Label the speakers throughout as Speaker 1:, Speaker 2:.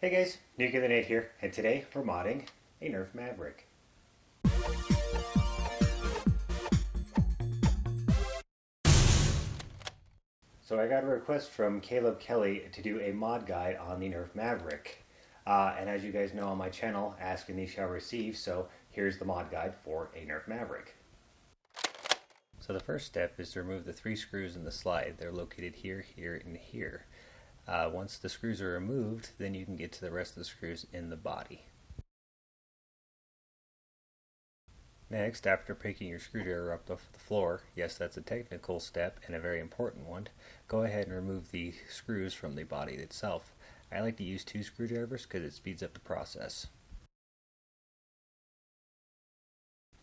Speaker 1: Hey guys, Nuka the Nate here, and today we're modding a Nerf Maverick. So I got a request from Caleb Kelly to do a mod guide on the Nerf Maverick. And as you guys know on my channel, ask and ye shall receive, so here's the mod guide for a Nerf Maverick. So the first step is to remove the 3 screws in the slide. They're located here, here, and here. Once the screws are removed, then you can get to the rest of the screws in the body. Next, after picking your screwdriver up off the floor, yes, that's a technical step and a very important one, go ahead and remove the screws from the body itself. I like to use 2 screwdrivers because it speeds up the process.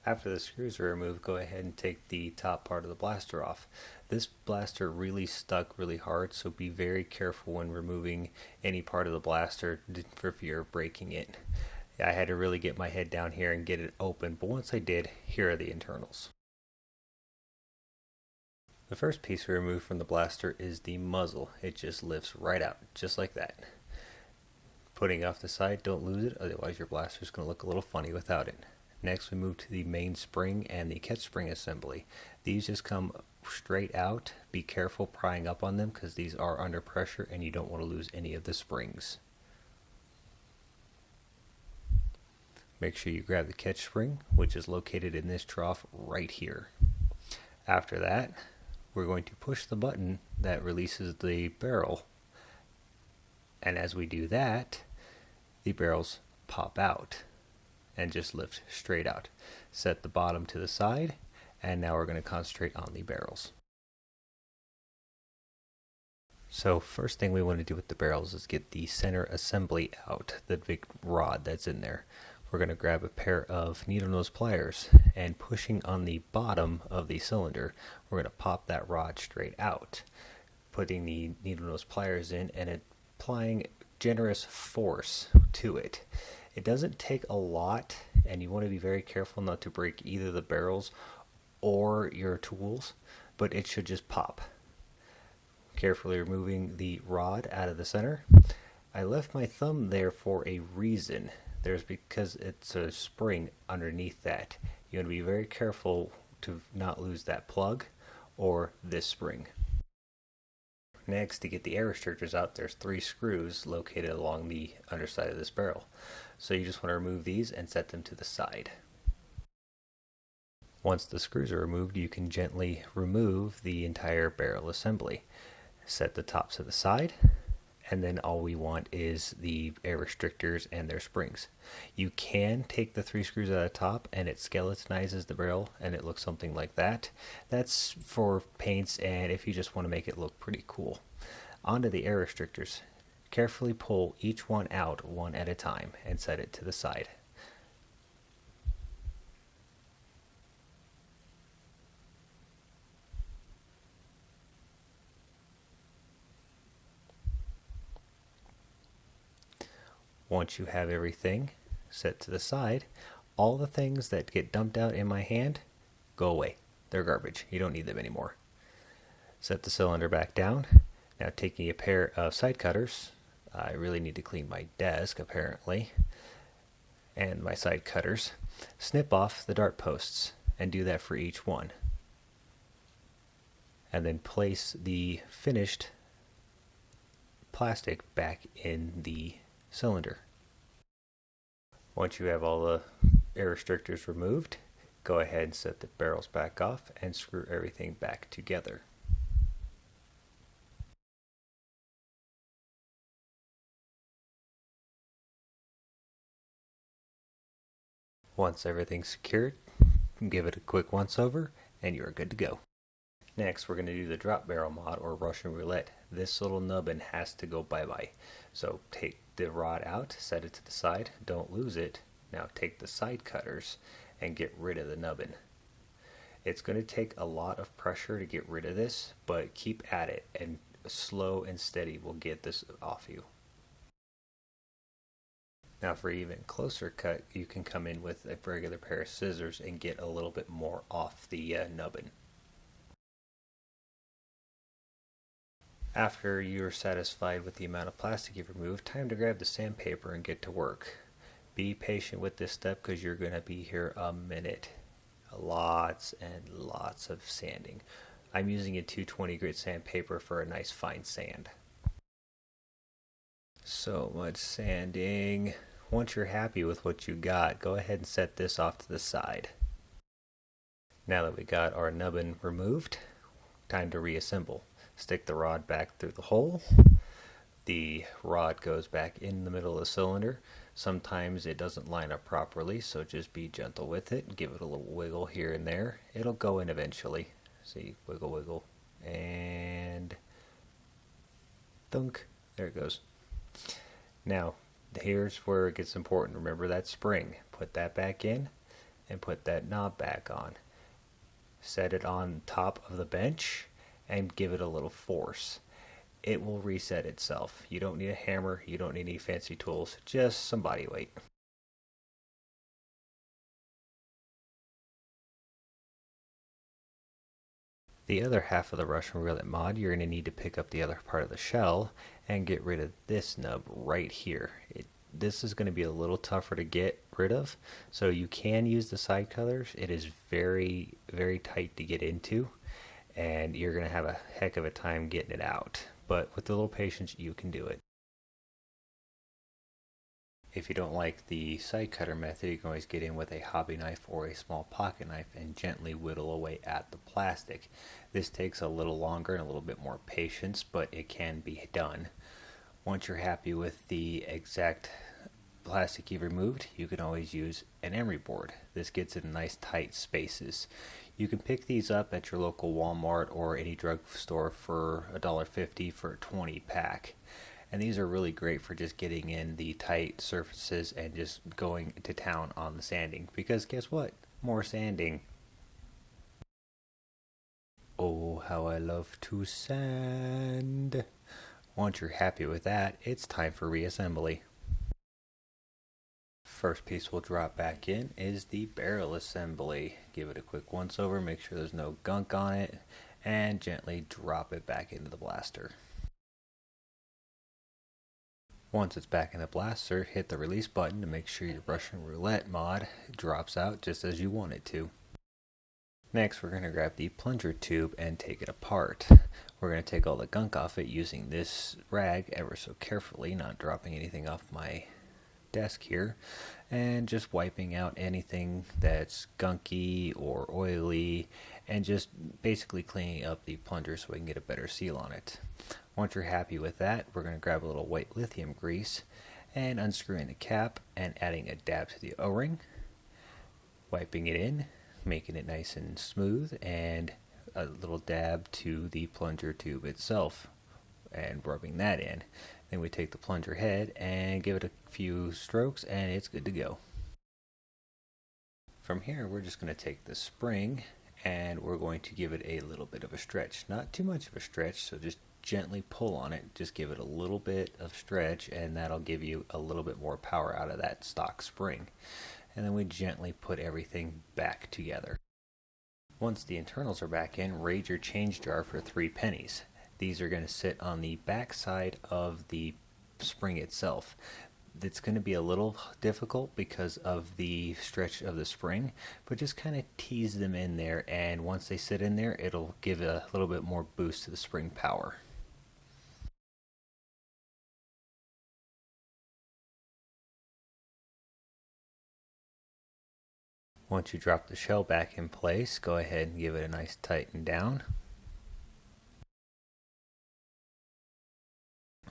Speaker 1: After the screws are removed, go ahead and take the top part of the blaster off. This blaster really stuck really hard, so be very careful when removing any part of the blaster for fear of breaking it. I had to really get my head down here and get it open, but once I did, here are the internals. The first piece we remove from the blaster is the muzzle. It just lifts right out, just like that. Putting it off the side, don't lose it, otherwise your blaster is going to look a little funny without it. Next we move to the main spring and the catch spring assembly. These just come straight out. Be careful prying up on them because these are under pressure and you don't want to lose any of the springs. Make sure you grab the catch spring, which is located in this trough right here. After that, we're going to push the button that releases the barrel. And as we do that, the barrels pop out and just lift straight out. Set the bottom to the side, and now we're going to concentrate on the barrels. So first thing we want to do with the barrels is get the center assembly out, the big rod that's in there. We're going to grab a pair of needle nose pliers and pushing on the bottom of the cylinder, we're going to pop that rod straight out. Putting the needle nose pliers in and applying generous force to it. It doesn't take a lot, and you want to be very careful not to break either the barrels or your tools, but it should just pop. Carefully removing the rod out of the center. I left my thumb there for a reason. There's because it's a spring underneath that. You want to be very careful to not lose that plug or this spring. Next, to get the air restrictors out, there's 3 screws located along the underside of this barrel. So you just want to remove these and set them to the side. Once the screws are removed, you can gently remove the entire barrel assembly. Set the tops to the side, and then all we want is the air restrictors and their springs. You can take the 3 screws out of the top and it skeletonizes the barrel and it looks something like that. That's for paints and if you just want to make it look pretty cool. Onto the air restrictors. Carefully pull each one out one at a time and set it to the side. Once you have everything set to the side, all the things that get dumped out in my hand, go away. They're garbage. You don't need them anymore. Set the cylinder back down. Now taking a pair of side cutters, I really need to clean my desk apparently, and my side cutters. Snip off the dart posts and do that for each one. And then place the finished plastic back in the cylinder. Once you have all the air restrictors removed, go ahead and set the barrels back off and screw everything back together. Once everything's secured, give it a quick once over and you're good to go. Next, we're going to do the drop barrel mod or Russian roulette. This little nubbin has to go bye-bye. So take the rod out, set it to the side, don't lose it. Now take the side cutters and get rid of the nubbin. It's going to take a lot of pressure to get rid of this, but keep at it and slow and steady will get this off you. Now for even closer cut, you can come in with a regular pair of scissors and get a little bit more off the nubbin. After you're satisfied with the amount of plastic you've removed, time to grab the sandpaper and get to work. Be patient with this step because you're going to be here a minute. Lots and lots of sanding. I'm using a 220 grit sandpaper for a nice fine sand. So much sanding. Once you're happy with what you got, go ahead and set this off to the side. Now that we got our nubbin removed, time to reassemble. Stick the rod back through the hole. The rod goes back in the middle of the cylinder. Sometimes it doesn't line up properly, so just be gentle with it. Give it a little wiggle here and there. It'll go in eventually. See, wiggle, wiggle, and thunk. There it goes. Now, here's where it gets important. Remember that spring. Put that back in and put that knob back on. Set it on top of the bench and give it a little force. It will reset itself. You don't need a hammer, you don't need any fancy tools, just some body weight. The other half of the Russian roulette mod, you're going to need to pick up the other part of the shell and get rid of this nub right here. This is going to be a little tougher to get rid of, so you can use the side cutters. It is very, very tight to get into, and you're going to have a heck of a time getting it out. But with a little patience, you can do it. If you don't like the side cutter method, you can always get in with a hobby knife or a small pocket knife and gently whittle away at the plastic. This takes a little longer and a little bit more patience, but it can be done. Once you're happy with the exact plastic you've removed, you can always use an emery board. This gets in nice tight spaces. You can pick these up at your local Walmart or any drugstore for $1.50 for a 20 pack. And these are really great for just getting in the tight surfaces and just going to town on the sanding. Because guess what? More sanding. Oh, how I love to sand. Once you're happy with that, it's time for reassembly. First piece we'll drop back in is the barrel assembly. Give it a quick once over, make sure there's no gunk on it, and gently drop it back into the blaster. Once it's back in the blaster, hit the release button to make sure your Russian roulette mod drops out just as you want it to. Next, we're going to grab the plunger tube and take it apart. We're going to take all the gunk off it using this rag ever so carefully, not dropping anything off my desk here, and just wiping out anything that's gunky or oily, and just basically cleaning up the plunger so we can get a better seal on it. Once you're happy with that, we're going to grab a little white lithium grease and unscrewing the cap and adding a dab to the O-ring, wiping it in, making it nice and smooth, and a little dab to the plunger tube itself and rubbing that in. Then we take the plunger head and give it a few strokes and it's good to go. From here, we're just going to take the spring and we're going to give it a little bit of a stretch. Not too much of a stretch, so just gently pull on it. Just give it a little bit of stretch and that'll give you a little bit more power out of that stock spring. And then we gently put everything back together. Once the internals are back in, raise your change jar for 3 pennies. These are going to sit on the back side of the spring itself. It's going to be a little difficult because of the stretch of the spring, but just kind of tease them in there, and once they sit in there, it'll give a little bit more boost to the spring power. Once you drop the shell back in place, go ahead and give it a nice tighten down.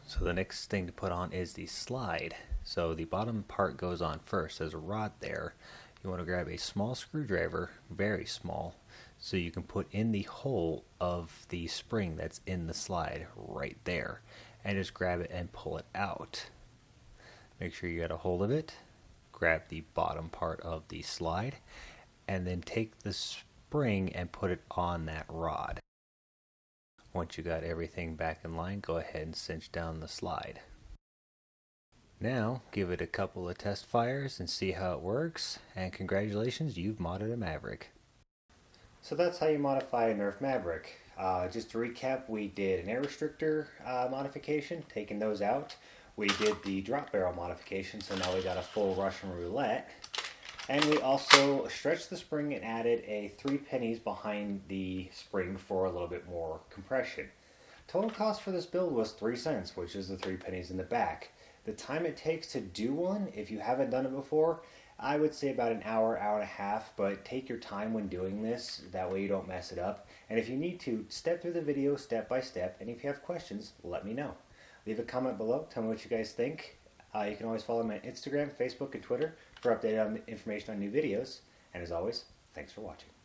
Speaker 1: So the next thing to put on is the slide. So the bottom part goes on first. There's a rod there. You want to grab a small screwdriver, very small, so you can put in the hole of the spring that's in the slide right there. And just grab it and pull it out. Make sure you get a hold of it. Grab the bottom part of the slide and then take the spring and put it on that rod. Once you got everything back in line, go ahead and cinch down the slide. Now give it a couple of test fires and see how it works, and congratulations, you've modded a Maverick. So that's how you modify a Nerf Maverick. Just to recap, we did an air restrictor modification, taking those out. We did the drop barrel modification, so now we got a full Russian roulette. And we also stretched the spring and added a 3 pennies behind the spring for a little bit more compression. Total cost for this build was 3 cents, which is the 3 pennies in the back. The time it takes to do one, if you haven't done it before, I would say about an hour, hour and a half, but take your time when doing this, that way you don't mess it up. And if you need to, step through the video step by step, and if you have questions, let me know. Leave a comment below, tell me what you guys think. You can always follow me on Instagram, Facebook, and Twitter for updated information on new videos. And as always, thanks for watching.